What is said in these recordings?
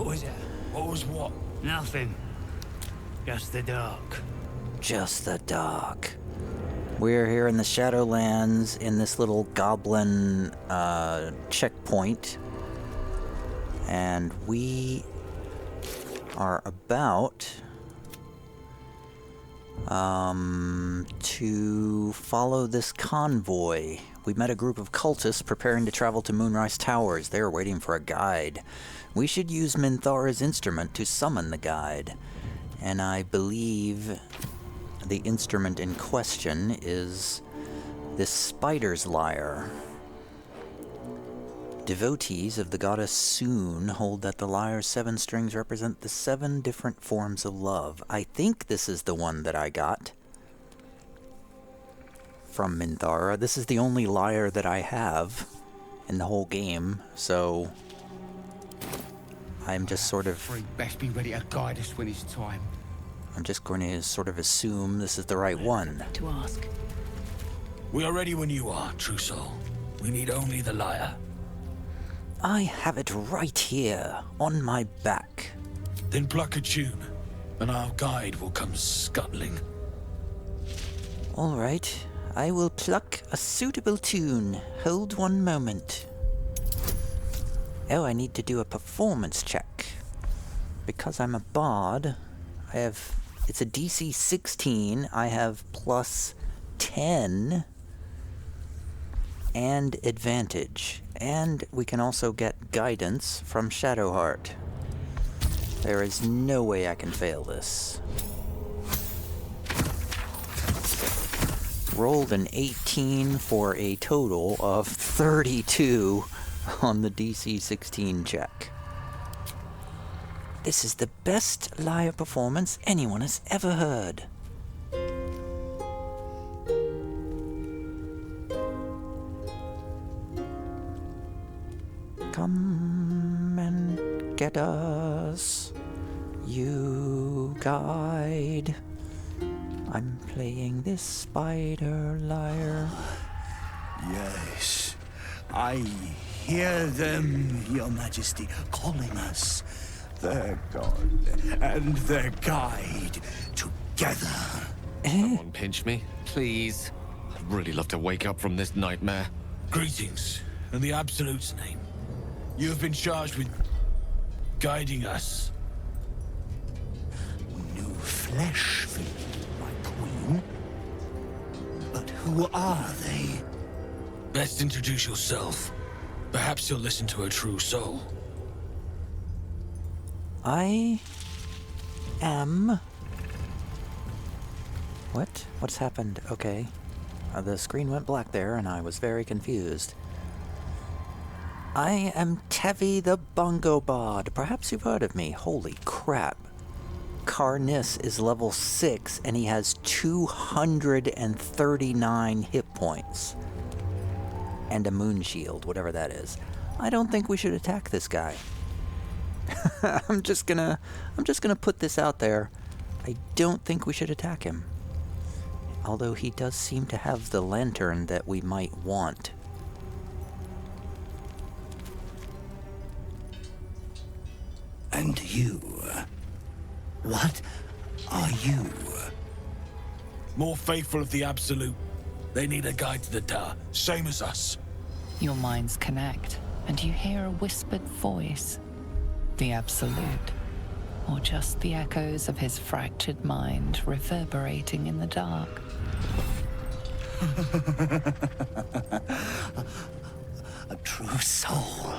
What was it? What was what? Nothing. Just the dark. Just the dark. We're here in the Shadowlands in this little goblin checkpoint. And we are about to follow this convoy. We met a group of cultists preparing to travel to Moonrise Towers. They are waiting for a guide. We should use Minthara's instrument to summon the guide. And I believe the instrument in question is this Spider's Lyre. Devotees of the goddess Soon hold that the lyre's 7 strings represent the 7 different forms of love. I think this is the one that I got from Minthara. This is the only lyre that I have in the whole game, so I'm just sort of... Best be ready to guide us when it's time. I'm just going to sort of assume this is the right one. To ask. We are ready when you are, true soul. We need only the lyre. I have it right here, on my back. Then pluck a tune, and our guide will come scuttling. All right, I will pluck a suitable tune. Hold one moment. Oh, I need to do a performance check. Because I'm a bard, it's a DC 16, I have plus 10 and advantage. And we can also get guidance from Shadowheart. There is no way I can fail this. Rolled an 18 for a total of 32 on the DC 16 check. This is the best lyre performance anyone has ever heard. Come and get us, you guide. I'm playing this Spider Lyre. Yes, I hear them, Your Majesty, calling us, their god and their guide, together. Someone pinch me, please. I'd really love to wake up from this nightmare. Greetings, in the Absolute's name. You have been charged with guiding us. New flesh for you, my queen. But who are they? Best introduce yourself. Perhaps you'll listen to a true soul. I am... What? What's happened? Okay. The screen went black there and I was very confused. I am Tevi the Bongo Bard. Perhaps you've heard of me. Holy crap. Karnis is level 6 and he has 239 hit points. And a moon shield, whatever that is. I don't think we should attack this guy. I'm just gonna put this out there. I don't think we should attack him. Although he does seem to have the lantern that we might want. And you? What are you? More faithful of the Absolute. They need a guide to the tower, same as us. Your minds connect, and you hear a whispered voice. The Absolute. Or just the echoes of his fractured mind reverberating in the dark. A true soul.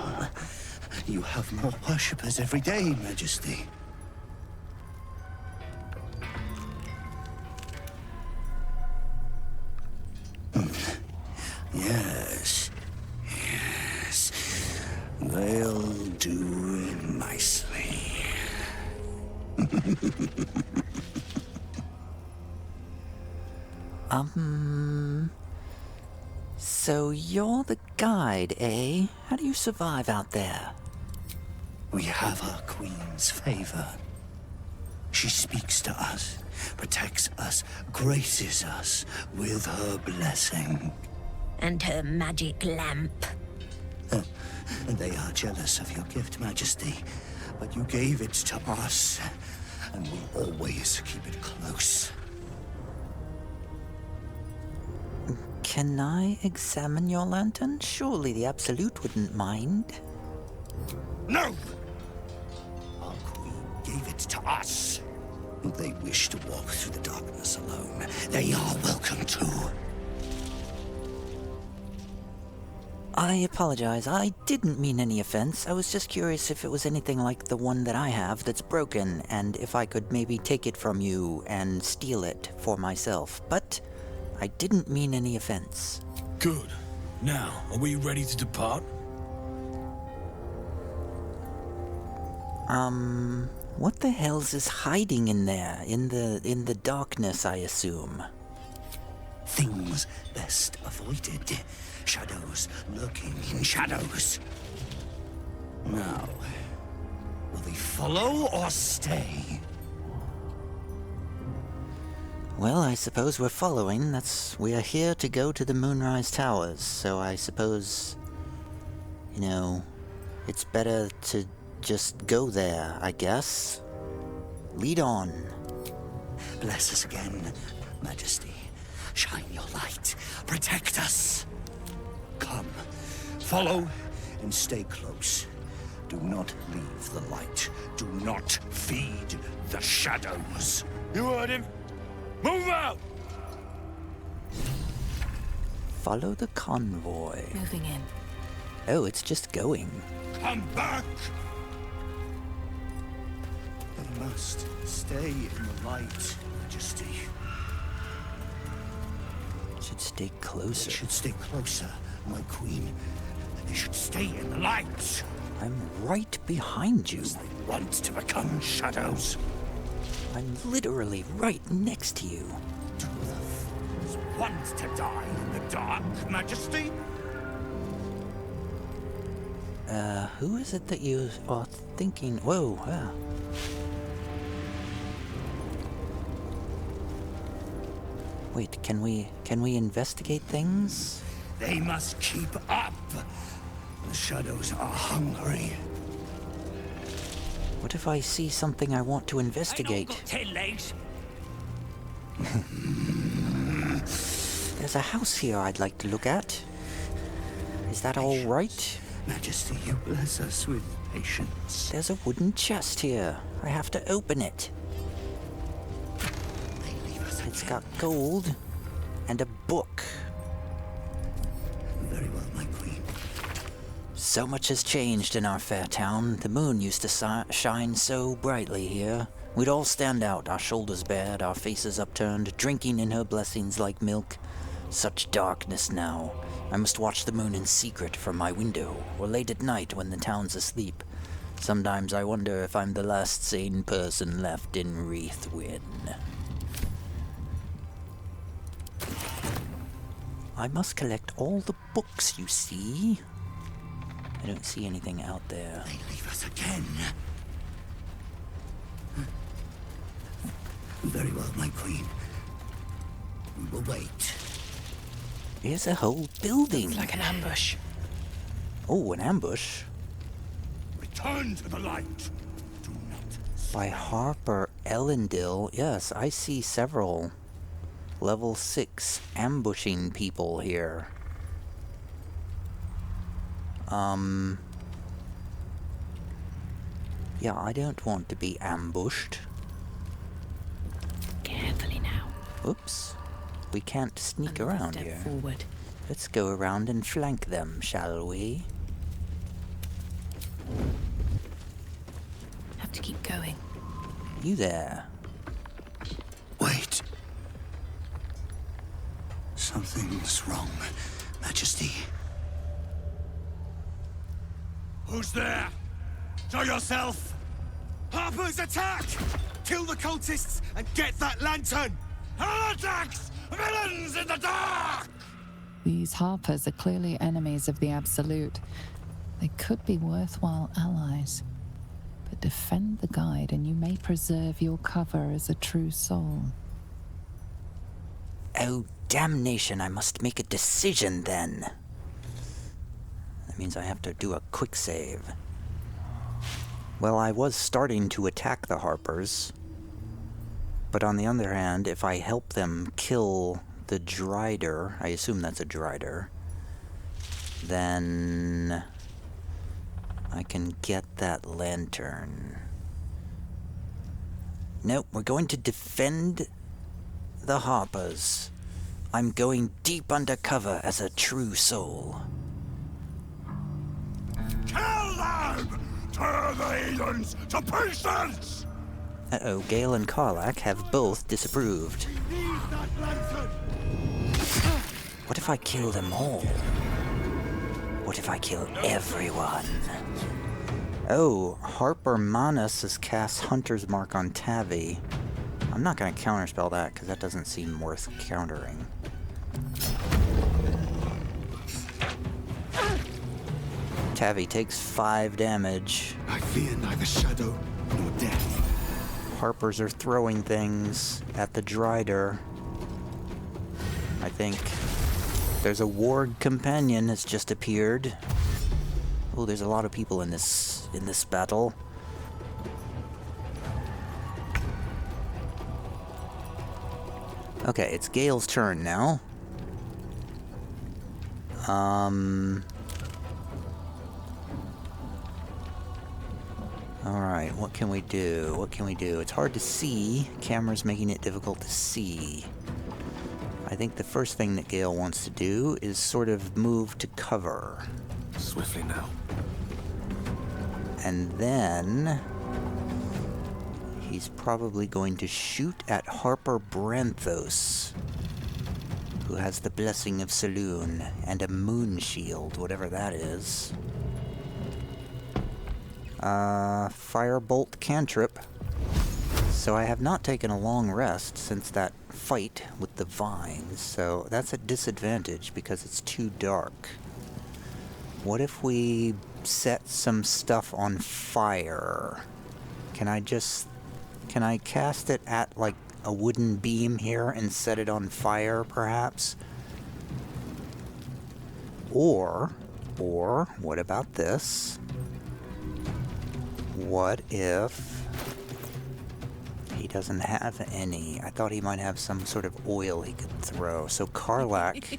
You have more worshippers every day, Majesty. Yes. They'll do nicely. So you're the guide, eh? How do you survive out there? We have our queen's favor. She speaks to us, protects us, graces us with her blessing. And her magic lamp. and they are jealous of your gift, Majesty. But you gave it to us, and we always keep it close. Can I examine your lantern? Surely the Absolute wouldn't mind. No! Our queen gave it to us. If they wish to walk through the darkness alone, they are welcome to. I apologize. I didn't mean any offense. I was just curious if it was anything like the one that I have that's broken, and if I could maybe take it from you and steal it for myself. But I didn't mean any offense. Good. Now, are we ready to depart? What the hell's is hiding in there? In the darkness, I assume. Things best avoided. Shadows lurking in shadows. Now, will they follow or stay? Well, I suppose we're following. We're here to go to the Moonrise Towers, so I suppose, you know, it's better to just go there, I guess. Lead on. Bless us again, Majesty. Shine your light. Protect us. Come, follow, and stay close. Do not leave the light. Do not feed the shadows. You heard him. Move out! Follow the convoy. Moving in. Oh, it's just going. Come back! They must stay in the light, Majesty. Should stay They closer. should stay closer, my queen. They should stay in the light. I'm right behind you. As they want to become shadows. I'm literally right next to you. Do the fools want to die in the dark, Majesty? Who is it that you are thinking? Whoa, ah. Wait, can we investigate things? They must keep up. The shadows are hungry. What if I see something I want to investigate? 10 legs. There's a house here I'd like to look at. Is that all right? Majesty, you bless us with patience. There's a wooden chest here. I have to open it. They leave us It's again. got gold and a book. Very well, my queen. So much has changed in our fair town. The moon used to shine so brightly here. We'd all stand out, our shoulders bared, our faces upturned, drinking in her blessings like milk. Such darkness now. I must watch the moon in secret from my window, or late at night when the town's asleep. Sometimes I wonder if I'm the last sane person left in Wreathwyn. I must collect all the books, you see. I don't see anything out there. They leave us again. Very well, my queen. We will wait. Here's a whole building. Like an ambush. Oh, an ambush. Return to the light. Do not. By Harper Elendil. Yes, I see several level 6 ambushing people here. Yeah, I don't want to be ambushed. Carefully now. Oops. We can't sneak Another around step here. forward. Let's go around and flank them, shall we? Have to keep going. You there. Wait. Something's wrong, Majesty. Who's there? Show yourself! Harpers, attack! Kill the cultists and get that lantern! Heretics! Villains in the dark! These Harpers are clearly enemies of the Absolute. They could be worthwhile allies. But defend the guide and you may preserve your cover as a true soul. Oh, damnation, I must make a decision then. That means I have to do a quick save. Well, I was starting to attack the Harpers. But on the other hand, if I help them kill the Drider, I assume that's a Drider, then I can get that lantern. Nope, we're going to defend the Harpers. I'm going deep undercover as a true soul. Kill them! Tear the heathens to pieces! Uh-oh, Gale and Karlach have both disapproved. Need that lantern! What if I kill them all? What if I kill everyone? Oh, Harper Manus has cast Hunter's Mark on Tavi. I'm not going to counterspell that, because that doesn't seem worth countering. Tavi takes 5 damage. I fear neither shadow nor death. Harpers are throwing things at the Drider. I think there's a warg companion has just appeared. Oh, there's a lot of people in this battle. Okay, it's Gale's turn now. Alright, what can we do? What can we do? It's hard to see. Camera's making it difficult to see. I think the first thing that Gale wants to do is sort of move to cover. Swiftly now. And then he's probably going to shoot at Harper Branthos, who has the Blessing of Saloon and a moon shield, whatever that is. Firebolt cantrip. So I have not taken a long rest since that fight with the vines, so that's a disadvantage because it's too dark. What if we set some stuff on fire? Can I cast it at like a wooden beam here and set it on fire, perhaps? Or what about this? What if he doesn't have any? I thought he might have some sort of oil he could throw. So Karlach,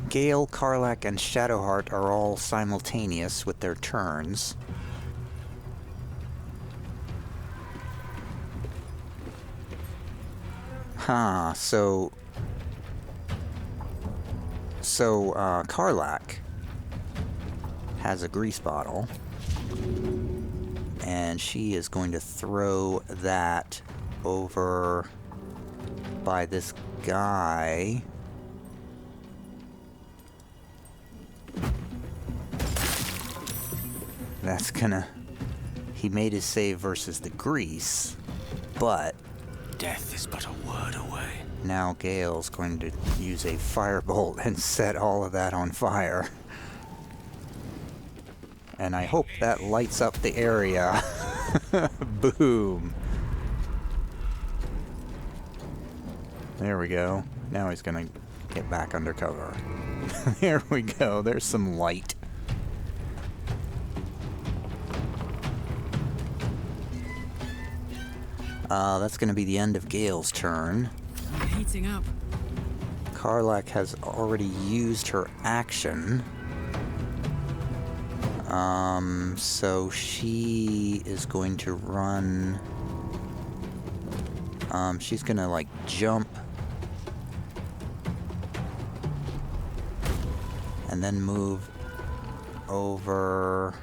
Gale, Karlach, and Shadowheart are all simultaneous with their turns. Huh, so Karlach has a grease bottle, and she is going to throw that over by this guy. That's gonna... He made his save versus the grease, but... Death is but a word away. Now Gale's going to use a firebolt and set all of that on fire. And I hope that lights up the area. Boom. There we go. Now he's gonna get back under cover. There we go. There's some light. That's gonna be the end of Gale's turn. I'm heating up. Karlach has already used her action. So she is going to run... she's gonna, like, jump. And then move over...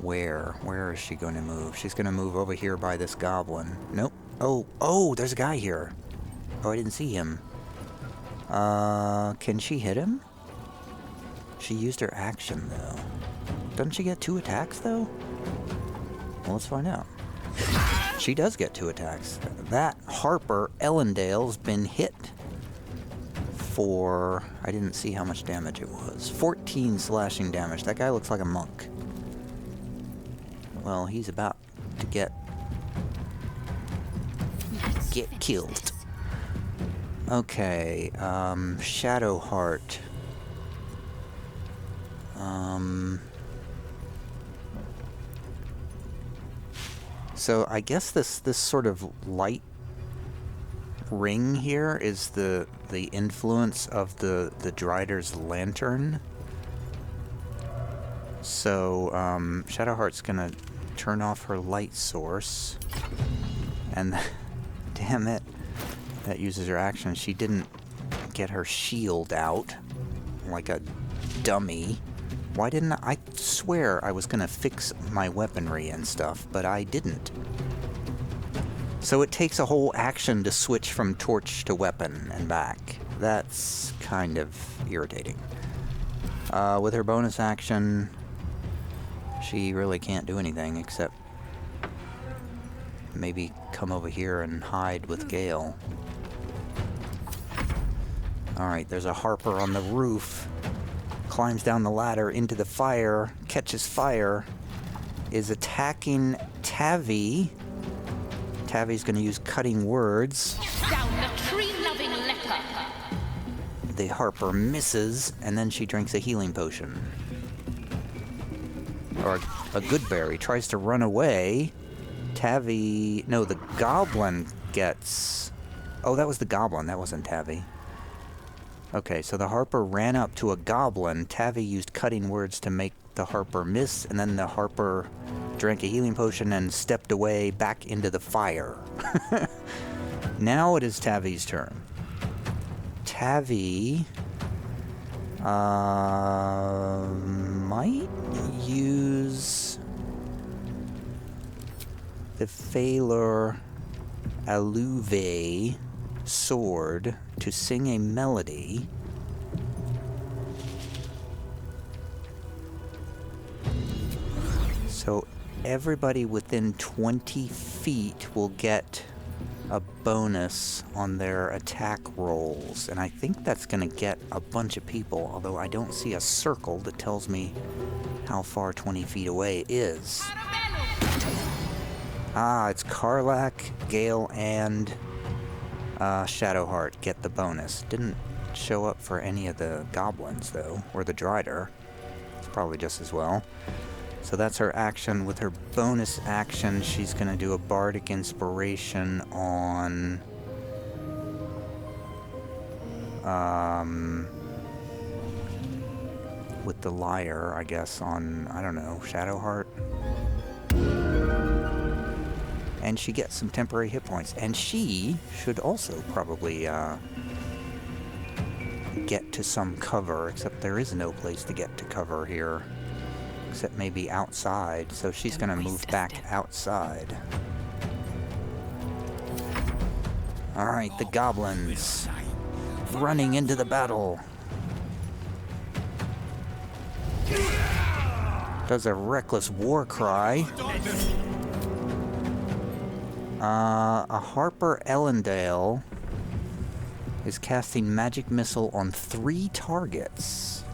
Where? Where is she going to move? She's going to move over here by this goblin. Nope. Oh, there's a guy here. Oh, I didn't see him. Can she hit him? She used her action, though. Doesn't she get 2 attacks, though? Well, let's find out. She does get 2 attacks. That Harper Ellendale's been hit for... I didn't see how much damage it was. 14 slashing damage. That guy looks like a monk. Well, he's about to get killed. Okay, Shadowheart. So I guess this sort of light ring here is the influence of the Drider's lantern. So Shadowheart's gonna turn off her light source, and damn it, that uses her action. She didn't get her shield out like a dummy. Why didn't I swear I was gonna fix my weaponry and stuff, but I didn't. So it takes a whole action to switch from torch to weapon and back. That's kind of irritating. With her bonus action, she really can't do anything except maybe come over here and hide with Gale. Alright, there's a Harper on the roof. Climbs down the ladder into the fire, catches fire, is attacking Tavi. Tavi's gonna use cutting words. Down the tree-loving leper. The Harper misses, and then she drinks a healing potion. Or a good berry. Tries to run away. Tavi... No, the goblin gets... Oh, that was the goblin. That wasn't Tavi. Okay, so the Harper ran up to a goblin. Tavi used cutting words to make the Harper miss, and then the Harper drank a healing potion and stepped away back into the fire. Now it is Tavi's turn. Tavi might use the Phalor Aluve sword to sing a melody. So everybody within 20 feet will get a bonus on their attack rolls, and I think that's going to get a bunch of people, although I don't see a circle that tells me how far 20 feet away is. Ah, it's Karlach, Gale, and Shadowheart get the bonus. Didn't show up for any of the goblins, though, or the Drider. It's probably just as well. So that's her action. With her bonus action, she's going to do a Bardic Inspiration on... with the Lyre, I guess, on, I don't know, Shadowheart. And she gets some temporary hit points. And she should also probably get to some cover, except there is no place to get to cover here. Except maybe outside, so she's going to move back outside. Alright, the goblins running into the battle. Does a reckless war cry. A Harper Ellendale is casting Magic Missile on 3 targets.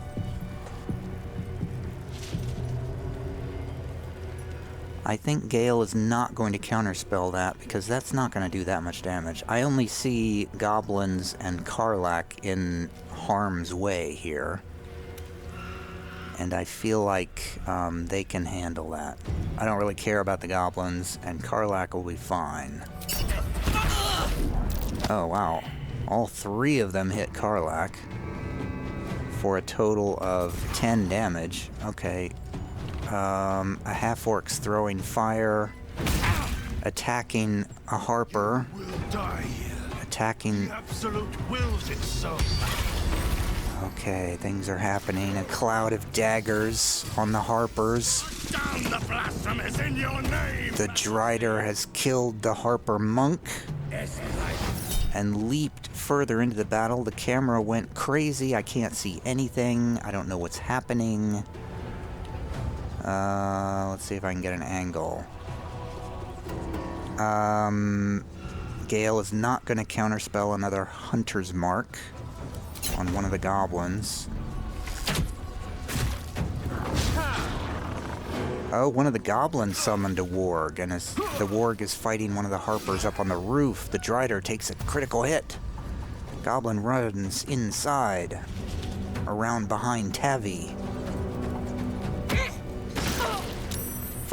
I think Gale is not going to counterspell that, because that's not going to do that much damage. I only see goblins and Karlach in harm's way here. And I feel like they can handle that. I don't really care about the goblins, and Karlach will be fine. Oh, wow. All 3 of them hit Karlach for a total of 10 damage. Okay. A half-orc's throwing fire, attacking a Harper, attacking... Absolute wills it so. Okay, things are happening. A cloud of daggers on the Harpers. Damn the blasphemous in your name! The Drider has killed the Harper monk and leaped further into the battle. The camera went crazy. I can't see anything. I don't know what's happening. Let's see if I can get an angle. Gale is not going to counterspell another Hunter's Mark on one of the goblins. Oh, one of the goblins summoned a warg, and as the warg is fighting one of the Harpers up on the roof, the Drider takes a critical hit. Goblin runs inside, around behind Tavi.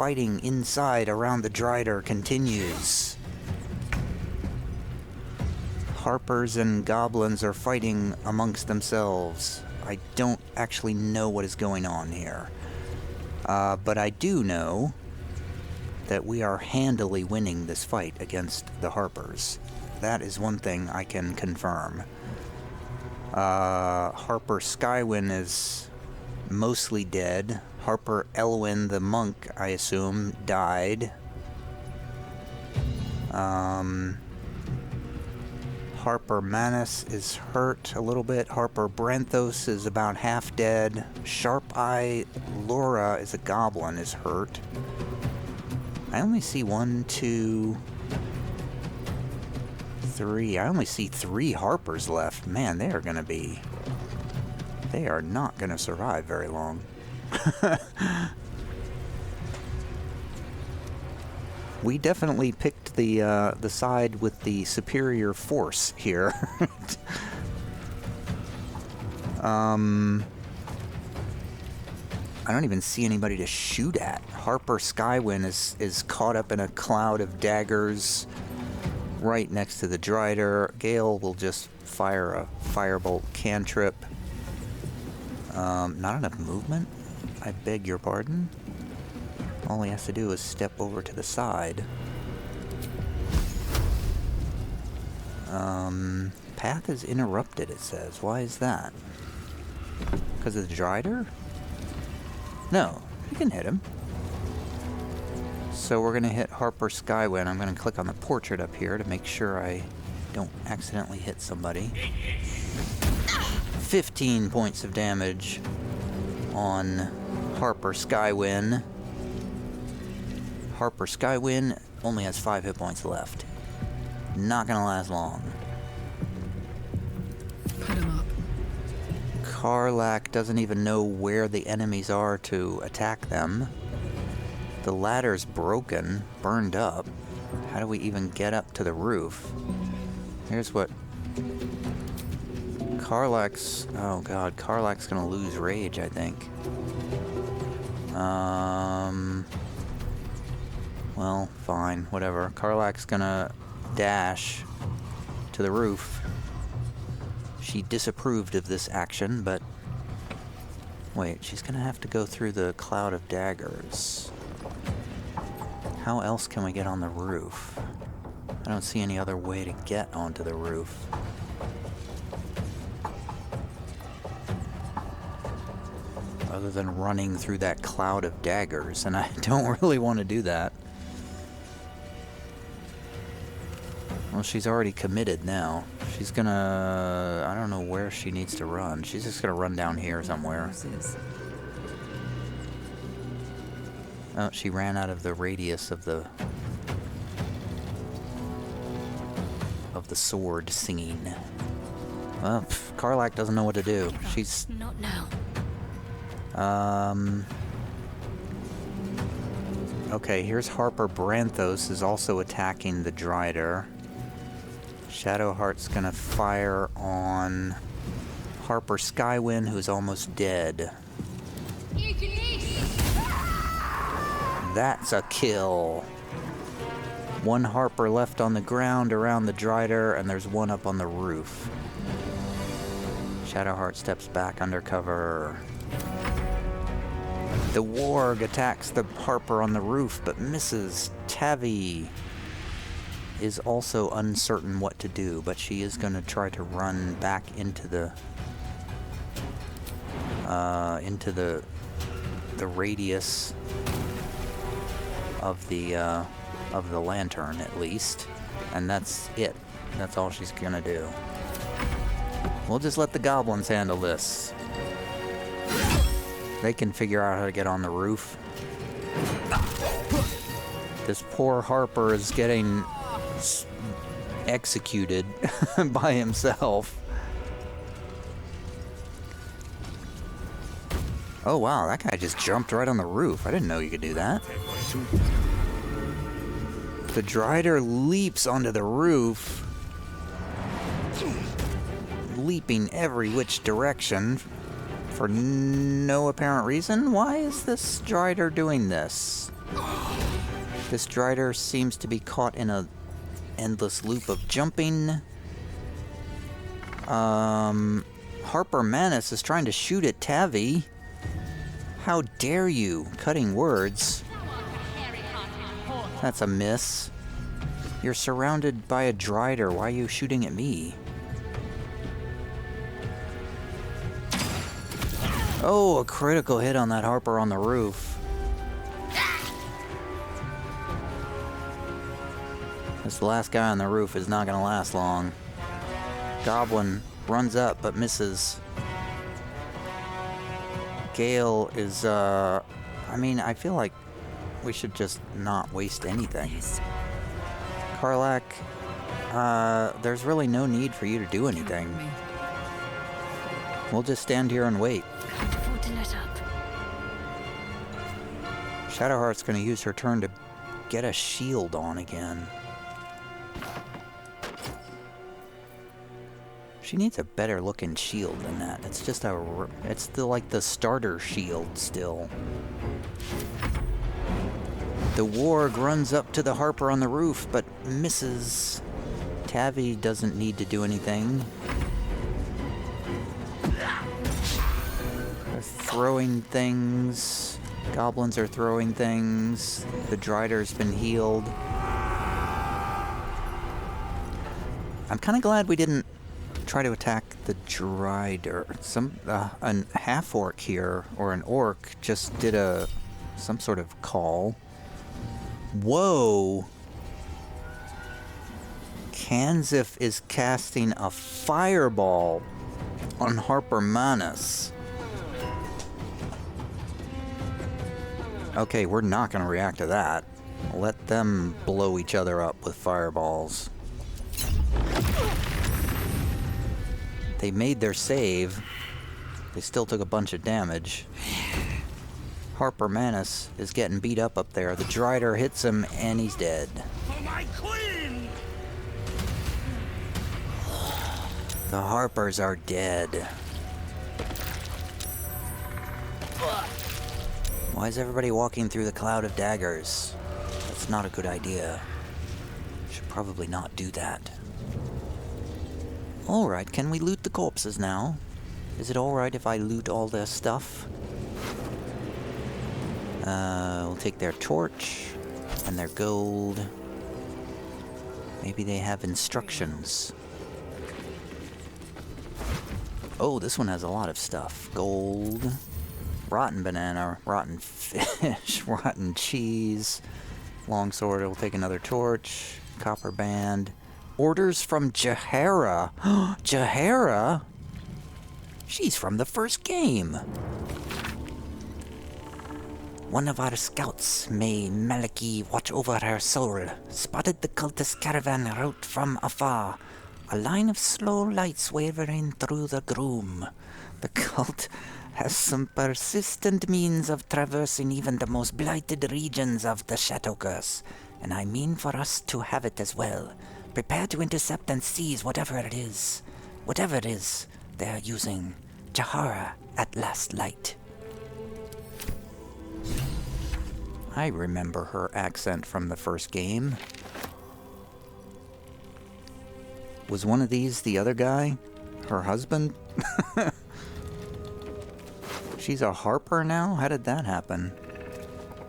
fighting inside around the Drider continues. Harpers and goblins are fighting amongst themselves. I don't actually know what is going on here. But I do know that we are handily winning this fight against the Harpers. That is one thing I can confirm. Harper Skywin is mostly dead. Harper Elwyn, the monk, I assume, died. Harper Manus is hurt a little bit. Harper Branthos is about half dead. Sharp Eye Laura is a goblin, is hurt. I only see 1, 2, 3. I only see 3 Harpers left. Man, they are gonna be... They are not gonna survive very long. We definitely picked the side with the superior force here. I don't even see anybody to shoot at. Harper Skywin is caught up in a cloud of daggers right next to the Drider. Gale will just fire a firebolt cantrip. Not enough movement? I beg your pardon? All he has to do is step over to the side. Path is interrupted, it says. Why is that? Because of the Drider? No, you can hit him. So we're going to hit Harper Skywin. I'm going to click on the portrait up here to make sure I don't accidentally hit somebody. 15 points of damage on Harper Skywin. Harper Skywin only has 5 hit points left. Not gonna last long. Put him up. Karlak doesn't even know where the enemies are to attack them. The ladder's broken, burned up. How do we even get up to the roof? Here's what... Karlak's... Oh god, Karlak's gonna lose rage, I think. Well, fine, whatever. Karlak's gonna dash to the roof. She disapproved of this action, but... Wait, she's gonna have to go through the cloud of daggers. How else can we get on the roof? I don't see any other way to get onto the roof. Other than running through that cloud of daggers, and I don't really want to do that. Well, she's already committed now. She's gonna... I don't know where she needs to run. She's just gonna run down here somewhere. Oh, she ran out of the radius of the sword singing. Well, Karlak doesn't know what to do. She's... Not now. Okay, here's Harper Branthos is also attacking the Drider. Shadowheart's gonna fire on Harper Skywin, who's almost dead. That's a kill. 1 Harper left on the ground around the Drider, and there's 1 up on the roof. Shadowheart steps back under cover. The warg attacks the Harper on the roof, but misses. Tavi is also uncertain what to do, but she is going to try to run back into the radius of the lantern, at least, and that's it. That's all she's gonna do. We'll just let the goblins handle this. They can figure out how to get on the roof. This poor Harper is getting executed by himself. Oh wow, that guy just jumped right on the roof. I didn't know you could do that. The Drider leaps onto the roof, leaping every which direction for no apparent reason. Why is this Drider doing this? This Drider seems to be caught in a endless loop of jumping. Harper Manus is trying to shoot at Tavi. How dare you? Cutting words. That's a miss. You're surrounded by a Drider. Why are you shooting at me? Oh, a critical hit on that Harper on the roof. This last guy on the roof is not gonna last long. Goblin runs up but misses. Gale is, I mean, I feel like we should just not waste anything. Karlak, there's really no need for you to do anything. We'll just stand here and wait. Can't afford to let up. Shadowheart's gonna use her turn to get a shield on again. She needs a better looking shield than that. It's just it's still like the starter shield still. The warg runs up to the Harper on the roof, but misses. Tavi doesn't need to do anything. They're throwing things. Goblins are throwing things. The Drider's been healed. I'm kind of glad we didn't try to attack the Drider. An half-orc here, or an orc, just did some sort of call. Whoa! Kanzif is casting a fireball on Harper Manus. Okay, we're not going to react to that. Let them blow each other up with fireballs. They made their save. They still took a bunch of damage. Harper Manus is getting beat up there. The Drider hits him and he's dead. For my queen! The Harpers are dead. Why is everybody walking through the cloud of daggers? That's not a good idea. Should probably not do that. Alright, can we loot the corpses now? Is it alright if I loot all their stuff? We'll take their torch and their gold. Maybe they have instructions. Oh, this one has a lot of stuff. Gold, rotten banana, rotten fish, rotten cheese, longsword. We'll take another torch, copper band. Orders from Jahara. Jahara? She's from the first game. One of our scouts, May Maliki, watch over her soul, spotted the cultist caravan route from afar. A line of slow lights wavering through the gloom. The cult has some persistent means of traversing even the most blighted regions of the Shadow Curse, and I mean for us to have it as well. Prepare to intercept and seize whatever it is. Whatever it is, they are using. Jahara at last light. I remember her accent from the first game. Was one of these the other guy? Her husband? She's a Harper now? How did that happen?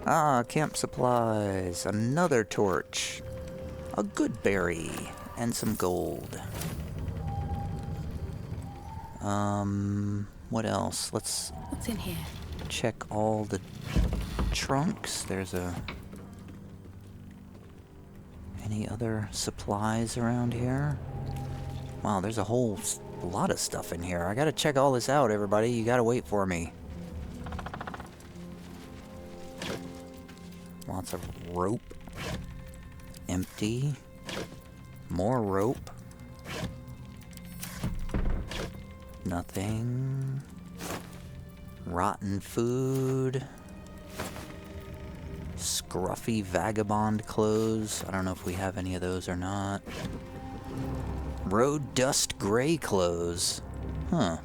Ah, camp supplies. Another torch. A good berry. And some gold. What else? Let's What's in here? check all the trunks. There's any other supplies around here? Wow, there's a whole lot of stuff in here. I gotta check all this out, everybody. You gotta wait for me. Lots of rope. Empty. More rope. Nothing. Rotten food. Scruffy vagabond clothes. I don't know if we have any of those or not. Road dust gray clothes. Huh.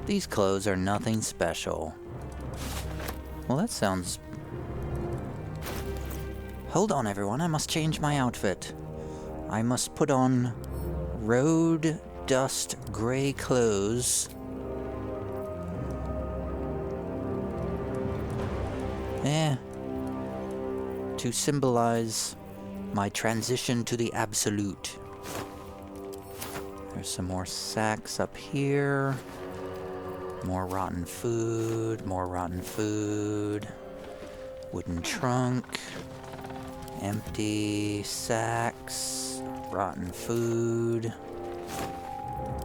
These clothes are nothing special. Well, that sounds Hold on, everyone. I must change my outfit. I must put on road dust gray clothes. To symbolize my transition to the absolute. There's some more sacks up here. More rotten food, more rotten food. Wooden trunk. Empty sacks. Rotten food.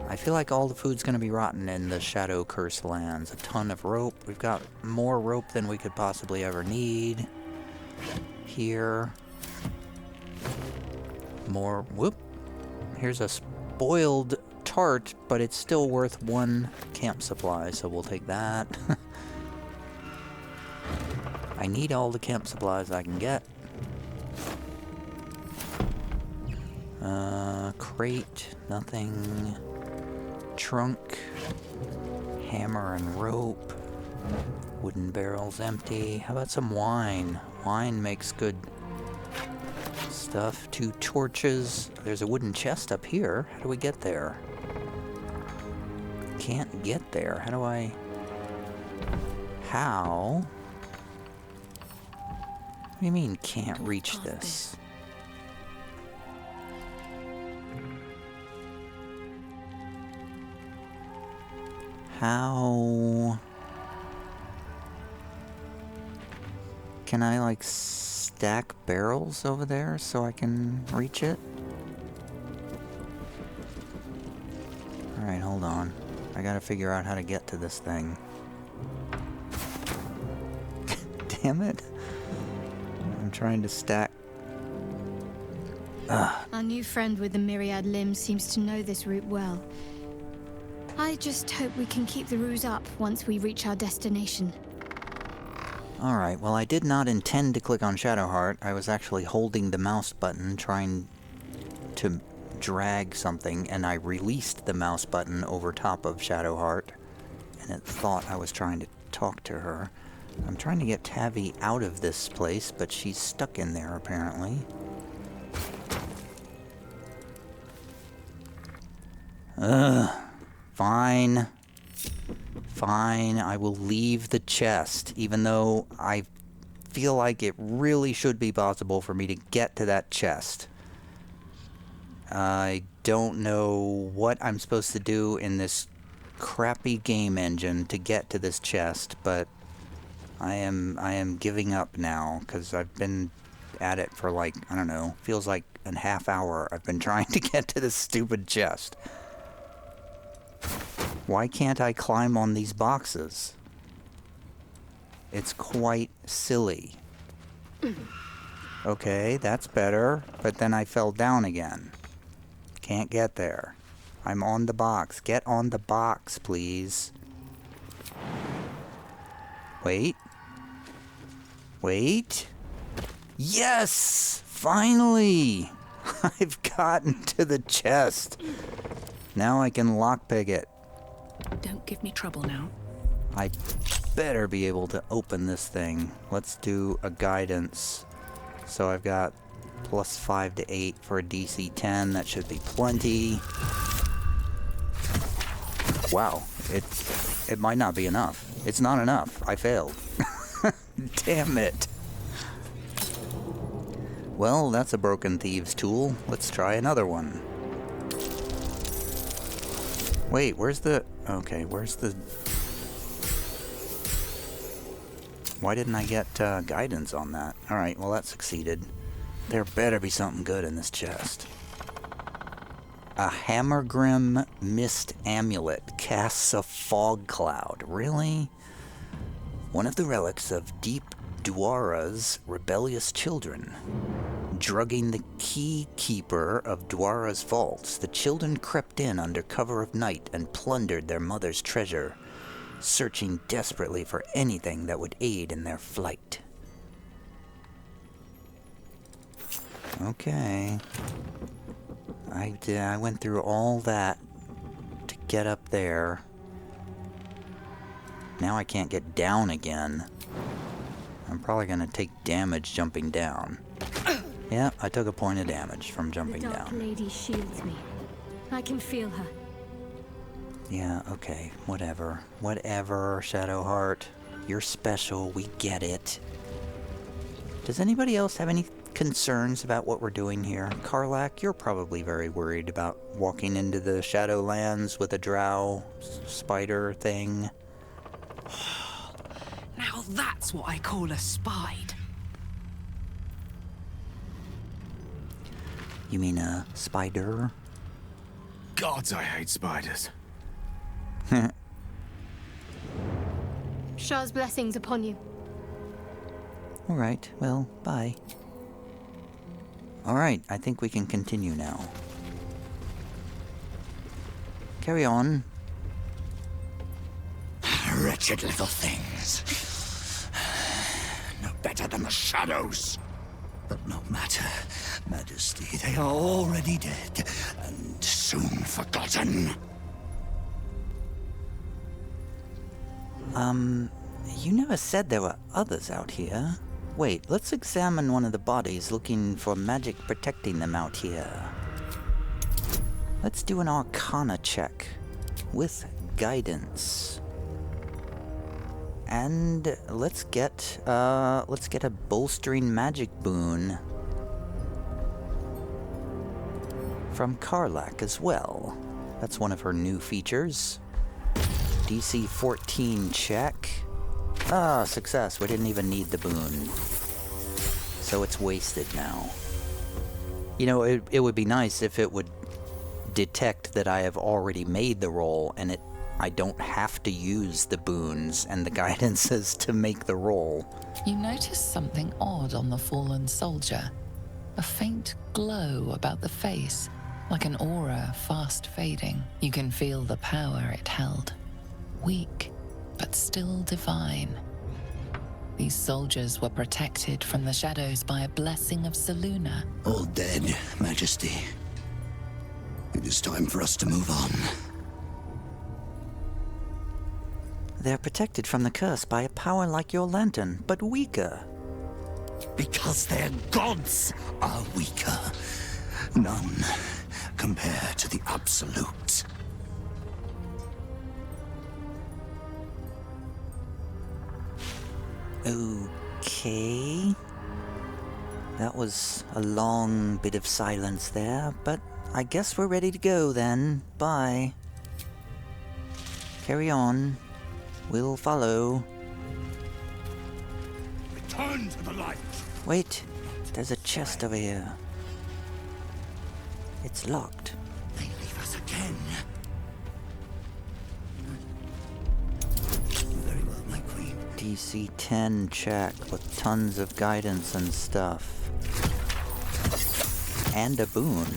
I feel like all the food's gonna be rotten in the Shadow Curse lands. A ton of rope. We've got more rope than we could possibly ever need. Here. More. Whoop. Here's a spoiled tart, but it's still worth 1 camp supply, so we'll take that. I need all the camp supplies I can get. Crate, nothing. Trunk, hammer and rope. Wooden barrels empty. How about some wine? Wine makes good stuff. 2 torches. There's a wooden chest up here. How do we get there? Can't get there. How do I... How? What do you mean can't reach this? How... Can I, like, stack barrels over there so I can reach it? Alright, hold on. I gotta figure out how to get to this thing. Damn it. I'm trying to stack... Our new friend with the myriad limbs seems to know this route well. I just hope we can keep the ruse up once we reach our destination. Alright, well I did not intend to click on Shadowheart. I was actually holding the mouse button trying to drag something, and I released the mouse button over top of Shadowheart, and it thought I was trying to talk to her. I'm trying to get Tavi out of this place, but she's stuck in there apparently. Fine. Fine, I will leave the chest, even though I feel like it really should be possible for me to get to that chest. I don't know what I'm supposed to do in this crappy game engine to get to this chest, but I am giving up now, because I've been at it for like, I don't know, feels like a half hour I've been trying to get to this stupid chest. Why can't I climb on these boxes? It's quite silly. Okay, that's better, but then I fell down again. Can't get there. I'm on the box. Get on the box, please. Wait. Wait. Yes! Finally! I've gotten to the chest. Now I can lockpick it. Don't give me trouble now. I better be able to open this thing. Let's do a guidance. So I've got +5 to 8 for a DC 10. That should be plenty. Wow. It might not be enough. It's not enough. I failed. Damn it. Well, that's a broken thieves tool. Let's try another one. Wait, where's the... Okay, where's the... Why didn't I get guidance on that? Alright, well that succeeded. There better be something good in this chest. A Hammergrim Mist Amulet casts a fog cloud. Really? One of the relics of Deep Dwara's rebellious children. Drugging the key keeper of Dwara's vaults, the children crept in under cover of night and plundered their mother's treasure, searching desperately for anything that would aid in their flight. Okay. I went through all that to get up there. Now I can't get down again. I'm probably gonna take damage jumping down. Yeah, I took a point of damage from jumping The Dark down. Lady shields me. I can feel her. Yeah, okay, whatever. Whatever, Shadowheart. You're special, we get it. Does anybody else have any concerns about what we're doing here? Karlach, you're probably very worried about walking into the Shadowlands with a drow spider thing. Now that's what I call a spide. You mean a spider? Gods, I hate spiders. Shah's blessings upon you. Alright, well, bye. Alright, I think we can continue now. Carry on. Wretched little things. No better than the shadows. But no matter, Majesty, they are already dead, and soon forgotten. You never said there were others out here. Wait, let's examine one of the bodies, looking for magic protecting them out here. Let's do an Arcana check with guidance. And let's get a bolstering magic boon from Karlach as well. That's one of her new features. DC 14 check. Ah, success. We didn't even need the boon. So it's wasted now. You know, it would be nice if it would detect that I have already made the roll and I don't have to use the boons and the guidances to make the roll. You notice something odd on the fallen soldier. A faint glow about the face, like an aura fast fading. You can feel the power it held. Weak, but still divine. These soldiers were protected from the shadows by a blessing of Selûne. All dead, Majesty. It is time for us to move on. They're protected from the curse by a power like your lantern, but weaker. Because their gods are weaker. None compare to the Absolute. Okay. That was a long bit of silence there, but I guess we're ready to go then. Bye. Carry on. We'll follow. Return to the light. Wait, there's a chest over here. It's locked. They leave us again. Very well, my queen. DC 10 check with tons of guidance and stuff. And a boon.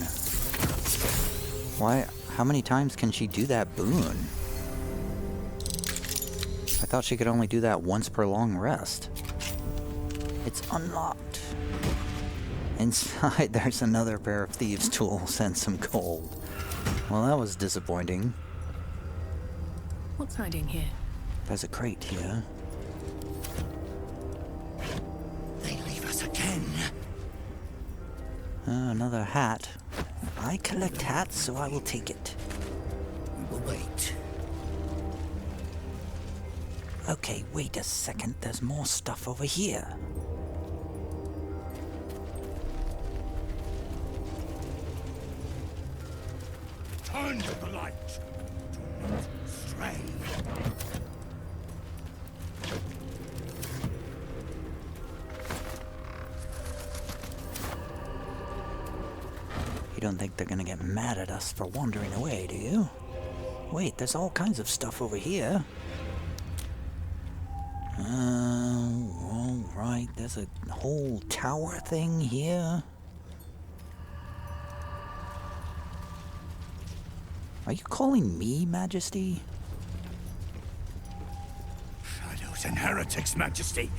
Why? How many times can she do that boon? I thought she could only do that once per long rest. It's unlocked. Inside there's another pair of thieves' tools and some gold. Well, that was disappointing. What's hiding here? There's a crate here. They leave us again. Another hat. I collect hats, so I will take it. We will wait. Okay, wait a second. There's more stuff over here. Turn to the light. Do not stray. You don't think they're gonna get mad at us for wandering away, do you? Wait, there's all kinds of stuff over here. Alright, there's a whole tower thing here. Are you calling me Majesty? Shadows and heretics, Majesty.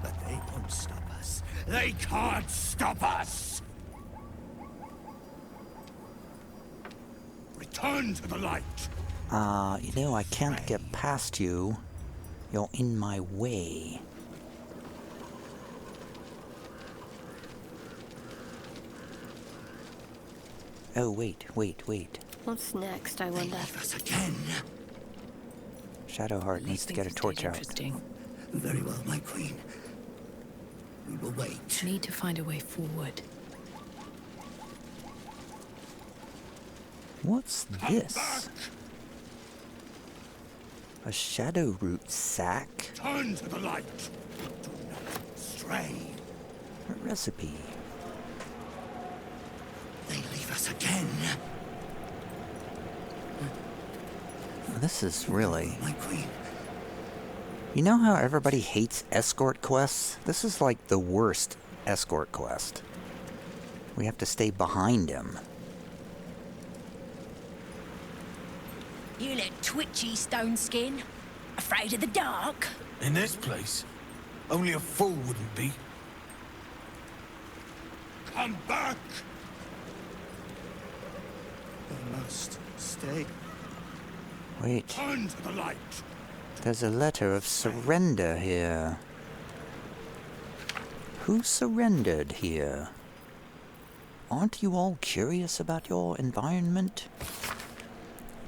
But they won't stop us. They can't stop us! Return to the light. You know, I can't get past you. You're in my way. Oh, wait. What's next, I wonder? Leave us again. Shadowheart needs to get a torch out. Interesting. Very well, my queen. We will wait. Need to find a way forward. What's this? A shadow root sack? Turn to the light. Do not stray. A recipe. They leave us again. This is really... My queen. You know how everybody hates escort quests? This is like the worst escort quest. We have to stay behind him. You look twitchy, Stone Skin. Afraid of the dark? In this place? Only a fool wouldn't be. Come back! They must stay. Wait, Turn to the light. there's a letter of surrender here. Who surrendered here? Aren't you all curious about your environment?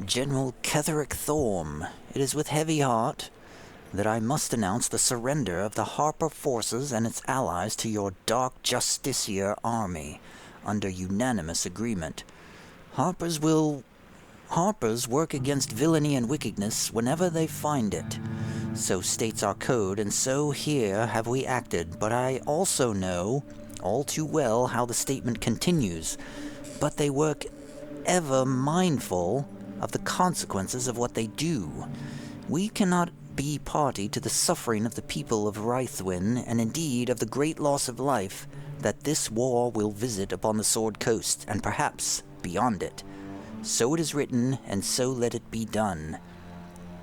General Ketheric Thorm, it is with heavy heart that I must announce the surrender of the Harper forces and its allies to your Dark Justiciar army, under unanimous agreement. Harpers work against villainy and wickedness whenever they find it. So states our code, and so here have we acted. But I also know all too well how the statement continues. But they work ever mindful of the consequences of what they do. We cannot be party to the suffering of the people of Rythwin, and indeed of the great loss of life that this war will visit upon the Sword Coast, and perhaps beyond it. So it is written, and so let it be done.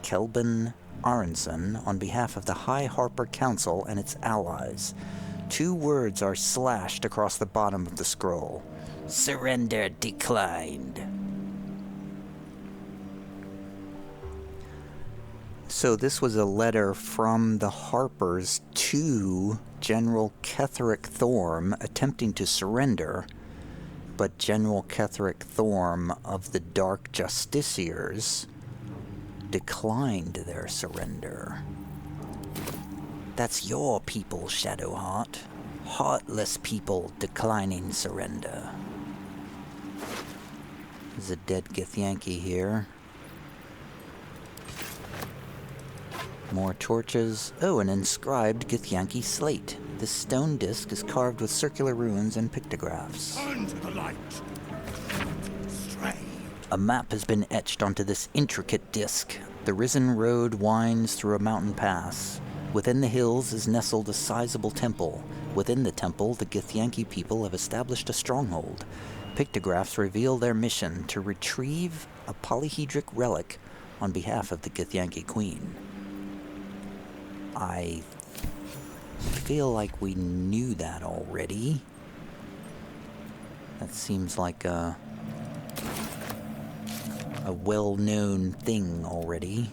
Kelvin Aronson, on behalf of the High Harper Council and its allies. 2 words are slashed across the bottom of the scroll. Surrender declined. So this was a letter from the Harpers to General Ketheric Thorm attempting to surrender, but General Ketheric Thorm of the Dark Justiciars declined their surrender. That's your people, Shadowheart. Heartless people declining surrender. There's a dead Githyanki here. More torches. Oh, an inscribed Githyanki slate. This stone disc is carved with circular runes and pictographs. Turn to the light. Stray. A map has been etched onto this intricate disc. The risen road winds through a mountain pass. Within the hills is nestled a sizable temple. Within the temple, the Githyanki people have established a stronghold. Pictographs reveal their mission to retrieve a polyhedric relic on behalf of the Githyanki Queen. I feel like we knew that already. That seems like a well-known thing already.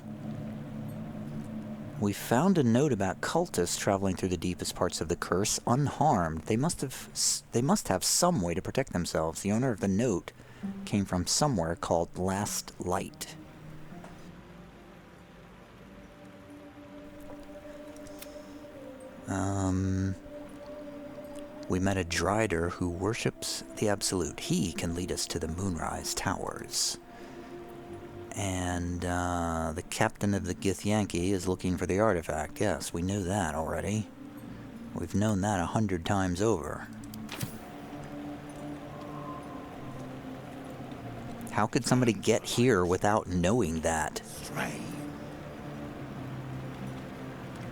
We found a note about cultists traveling through the deepest parts of the curse unharmed. They must have some way to protect themselves. The owner of the note came from somewhere called Last Light. We met a Drider who worships the Absolute. He can lead us to the Moonrise Towers. And the captain of the Githyanki is looking for the artifact. Yes, we knew that already. We've known that 100 times over. How could somebody get here without knowing that?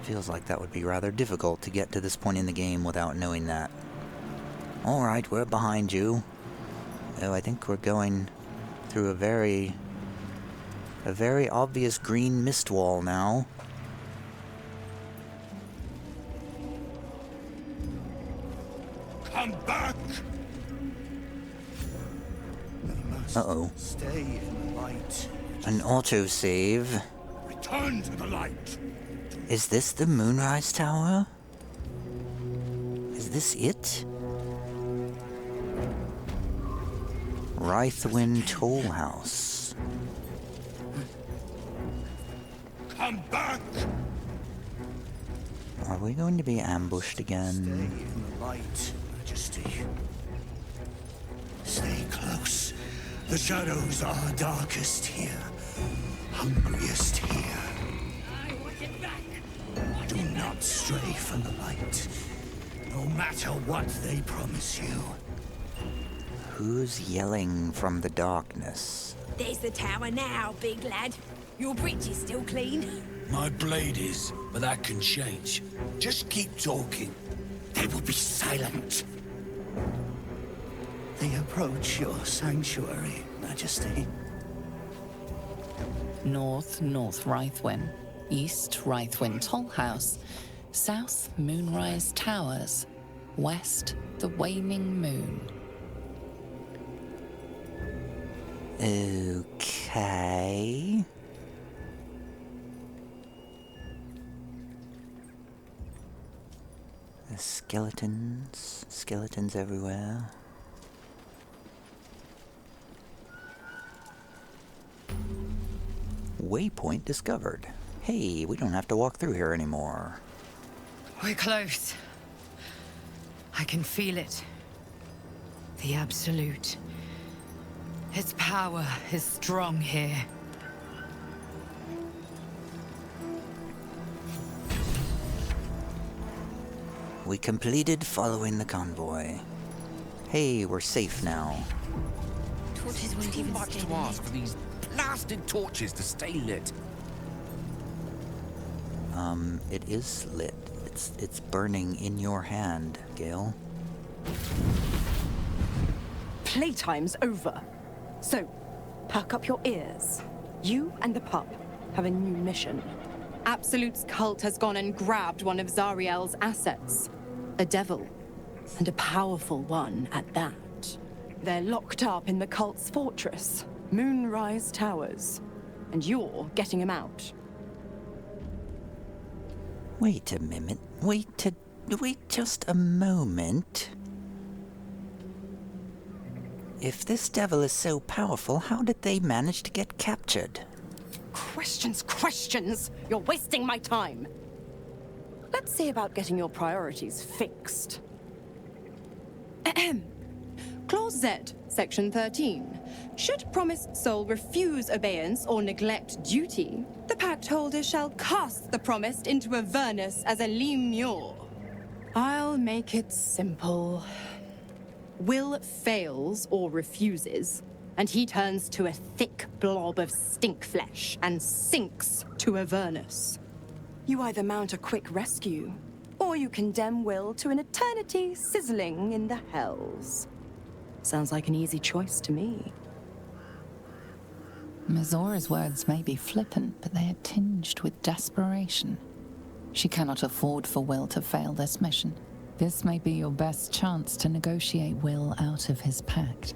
Feels like that would be rather difficult to get to this point in the game without knowing that. Alright, we're behind you. Oh, I think we're going through a very obvious green mist wall now. Come back! Uh-oh. Stay in the light. An autosave. Return to the light. Is this the Moonrise Tower? Is this it? Rythwin Toll House. Come back! Are we going to be ambushed Stay again? in the light, Majesty. Stay close. The shadows are darkest here, hungriest here. Do not stray from the light, no matter what they promise you. Who's yelling from the darkness? There's the tower now, big lad. Your bridge is still clean. My blade is, but that can change. Just keep talking. They will be silent. They approach your sanctuary, Majesty. North Rythwin, East Rythwin Toll House, South Moonrise Towers, West the Waning Moon. Okay. The skeletons everywhere. Waypoint discovered. Hey, we don't have to walk through here anymore. We're close. I can feel it. The Absolute. Its power is strong here. We completed following the convoy. Hey, we're safe now. Torches won't Too even much stay to ask for these blasted torches to stay lit. It is lit. It's burning in your hand, Gale. Playtime's over. So, perk up your ears. You and the pup have a new mission. Absolute's cult has gone and grabbed one of Zariel's assets. A devil. And a powerful one at that. They're locked up in the cult's fortress, Moonrise Towers. And you're getting him out. Wait a minute. Wait just a moment. If this devil is so powerful, how did they manage to get captured? Questions! You're wasting my time! Let's see about getting your priorities fixed. Ahem. Clause Z, Section 13. Should promised soul refuse obeyance or neglect duty, the pact holder shall cast the promised into Avernus as a lemure. I'll make it simple. Will fails or refuses, and he turns to a thick blob of stink flesh and sinks to Avernus. You either mount a quick rescue, or you condemn Will to an eternity sizzling in the hells. Sounds like an easy choice to me. Mizora's words may be flippant, but they are tinged with desperation. She cannot afford for Will to fail this mission. This may be your best chance to negotiate Will out of his pact.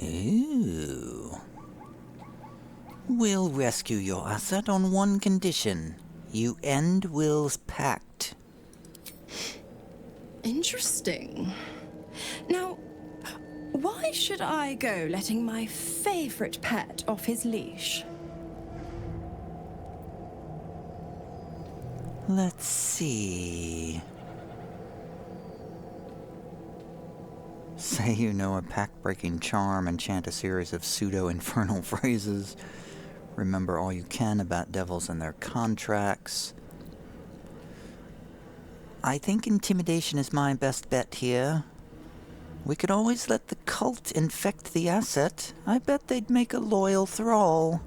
Ooh. We'll rescue your asset on one condition. You end Will's pact. Interesting. Now, why should I go letting my favorite pet off his leash? Let's see. Say you know a pact-breaking charm and chant a series of pseudo-infernal phrases. Remember all you can about devils and their contracts. I think intimidation is my best bet here. We could always let the cult infect the asset. I bet they'd make a loyal thrall.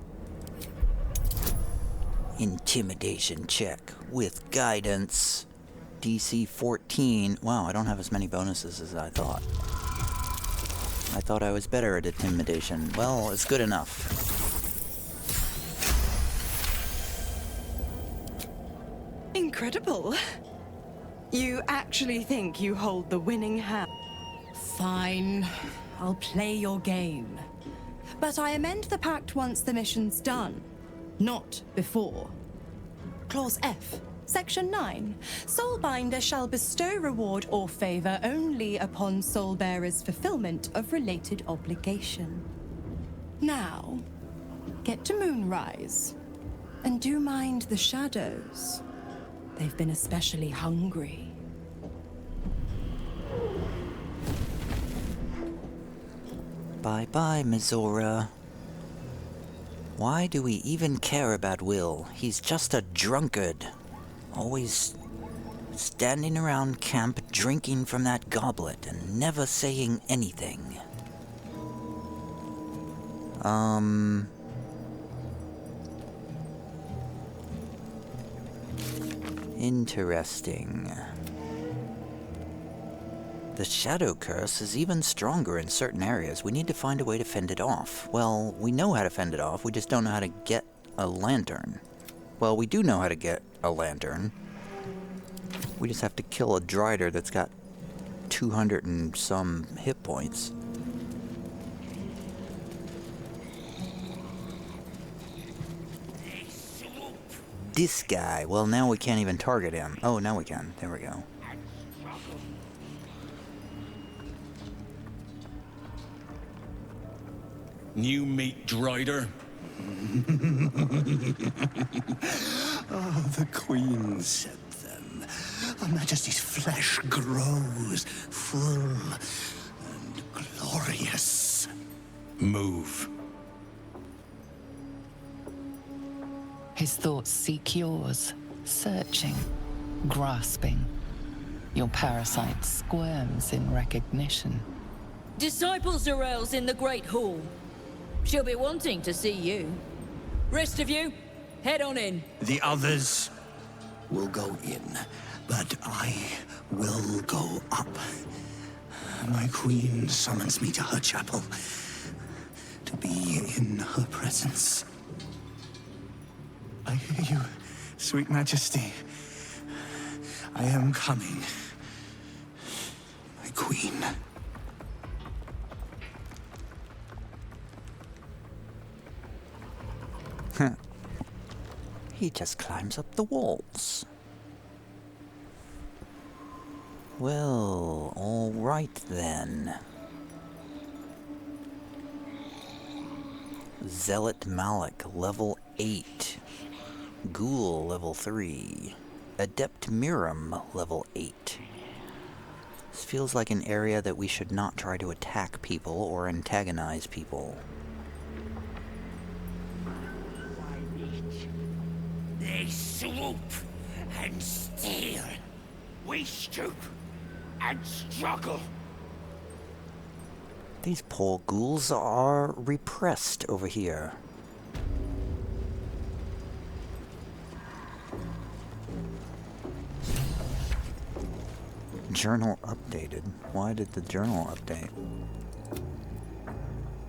Intimidation check with guidance. DC 14. Wow, I don't have as many bonuses as I thought. I thought I was better at intimidation. Well, it's good enough. Incredible. You actually think you hold the winning hand? Fine. I'll play your game. But I amend the pact once the mission's done. Not before. Clause F, Section 9. Soulbinder shall bestow reward or favor only upon soulbearer's fulfillment of related obligation. Now, get to Moonrise. And do mind the shadows. They've been especially hungry. Bye-bye, Mizora. Why do we even care about Will? He's just a drunkard. Always standing around camp drinking from that goblet and never saying anything. Interesting. The shadow curse is even stronger in certain areas. We need to find a way to fend it off. Well, we know how to fend it off, we just don't know how to get a lantern. Well, we do know how to get a lantern. We just have to kill a Drider that's got 200 and some hit points. This guy. Well, now we can't even target him. Oh, now we can. There we go. New meat, Drider. Oh, the Queen said them. Her Majesty's flesh grows full and glorious. Move. His thoughts seek yours, searching, grasping. Your parasite squirms in recognition. Disciple Zarel's in the Great Hall. She'll be wanting to see you. Rest of you, head on in. The others will go in, but I will go up. My Queen summons me to her chapel to be in her presence. I hear you, sweet Majesty. I am coming, my Queen. He just climbs up the walls. Well, alright then. Zealot Malik, level 8. Ghoul, level 3. Adept Miram, level 8. This feels like an area that we should not try to attack people or antagonize people. They swoop and steal. We stoop and struggle. These poor ghouls are repressed over here. Journal updated. Why did the journal update?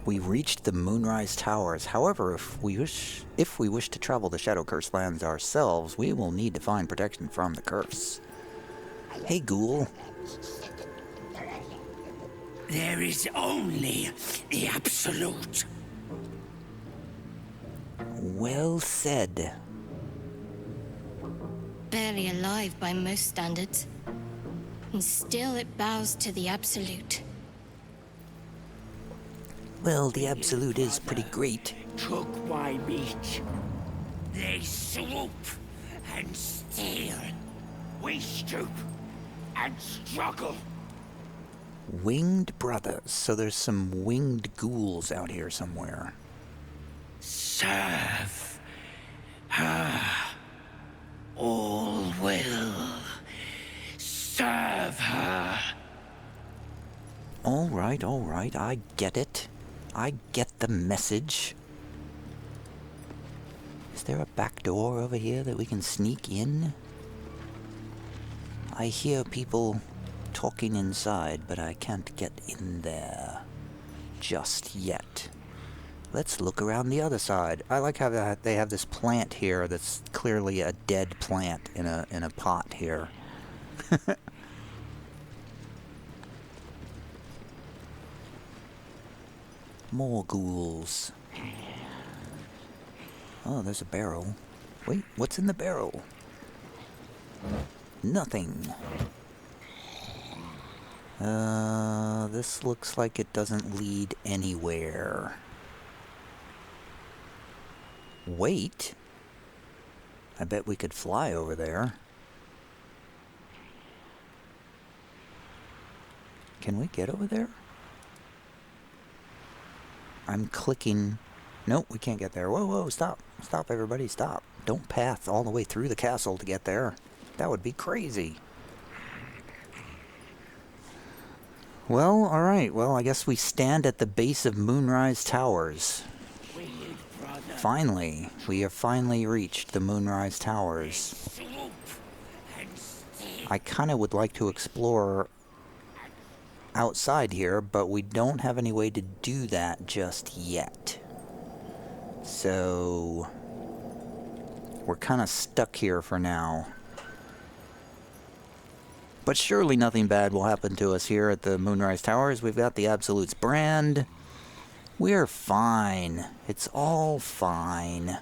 We reached the Moonrise Towers. However, if we wish to travel the Shadow Curse lands ourselves, we will need to find protection from the curse. Hey, ghoul. There is only the Absolute. Well said. Barely alive by most standards. And still it bows to the Absolute. Well, the Absolute is pretty great. Took my meat. They swoop and steal. We stoop and struggle. Winged brothers. So there's some winged ghouls out here somewhere. Serve her. All will. Serve her. All right, I get it. I get the message. Is there a back door over here that we can sneak in? I hear people talking inside, but I can't get in there just yet. Let's look around the other side. I like how they have this plant here that's clearly a dead plant in a pot here. More ghouls. Oh, there's a barrel. Wait, what's in the barrel? Nothing. This looks like it doesn't lead anywhere. Wait. I bet we could fly over there. Can we get over there? I'm clicking. Nope, we can't get there. Whoa, whoa, stop. Stop, everybody, stop. Don't path all the way through the castle to get there. That would be crazy. Well, alright. Well, I guess we stand at the base of Moonrise Towers. Finally. We have finally reached the Moonrise Towers. I kind of would like to explore outside here, but we don't have any way to do that just yet. So we're kind of stuck here for now. But surely nothing bad will happen to us here at the Moonrise Towers. We've got the Absolute's brand. We're fine. It's all fine.